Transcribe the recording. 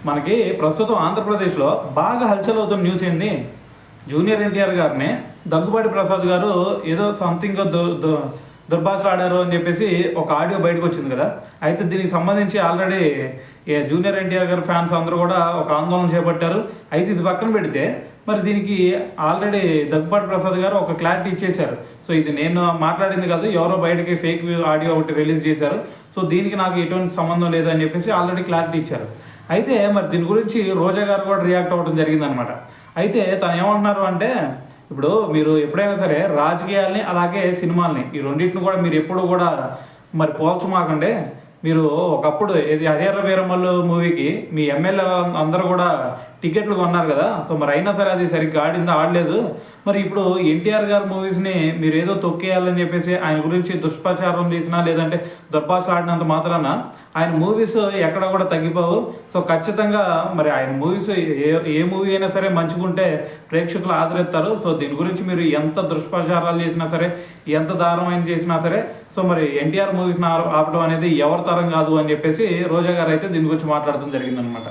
మనకి ప్రస్తుతం ఆంధ్రప్రదేశ్లో బాగా హల్చల్ అవుతున్న న్యూస్ ఏంది, జూనియర్ ఎన్టీఆర్ గారిని దగ్గుబాటి ప్రసాద్ గారు ఏదో సంథింగ్ దుర్భాషలు ఆడారు అని చెప్పేసి ఒక ఆడియో బయటకు వచ్చింది కదా. అయితే దీనికి సంబంధించి ఆల్రెడీ జూనియర్ ఎన్టీఆర్ గారి ఫ్యాన్స్ అందరూ కూడా ఒక ఆందోళన చేపట్టారు. అయితే ఇది పక్కన పెడితే మరి దీనికి ఆల్రెడీ దగ్గుబాటి ప్రసాద్ గారు ఒక క్లారిటీ ఇచ్చేశారు. సో ఇది నేను మాట్లాడింది కాదు, ఎవరో బయటకి ఫేక్ ఆడియో ఒకటి రిలీజ్ చేశారు. సో దీనికి నాకు ఎటువంటి సంబంధం లేదని చెప్పేసి ఆల్రెడీ క్లారిటీ ఇచ్చారు. అయితే మరి దీని గురించి రోజా గారు కూడా రియాక్ట్ అవ్వడం జరిగిందనమాట. అయితే తను ఏమంటున్నారు అంటే, ఇప్పుడు మీరు ఎప్పుడైనా సరే రాజకీయాల్ని అలాగే సినిమాల్ని ఈ రెండింటిని కూడా మీరు ఎప్పుడు కూడా మరి పోల్చమాకండి. మీరు ఒకప్పుడు ఇది హరిహర వీరమల్లు మూవీకి మీ ఎమ్మెల్యే అందరూ కూడా టికెట్లు కొన్నారు కదా. సో మరి అయినా సరే అది సరిగ్గా ఆడిందా, ఆడలేదు. మరి ఇప్పుడు ఎన్టీఆర్ గారి మూవీస్ని మీరు ఏదో తొక్కేయాలని చెప్పేసి ఆయన గురించి దుష్ప్రచారం చేసినా లేదంటే దుర్భాషలు ఆడినంత మాత్రాన ఆయన మూవీస్ ఎక్కడ కూడా తగ్గిపోవు. సో ఖచ్చితంగా మరి ఆయన మూవీస్ ఏ మూవీ అయినా సరే మంచుకుంటే ప్రేక్షకులు ఆదరిస్తారు. సో దీని గురించి మీరు ఎంత దుష్ప్రచారాలు చేసినా సరే, ఎంత దారుణమైన చేసినా సరే, సో మరి ఎన్టీఆర్ మూవీస్ని ఆపడం అనేది ఎవరి తరం కాదు అని చెప్పేసి రోజా గారు అయితే దీని గురించి మాట్లాడటం జరిగిందనమాట.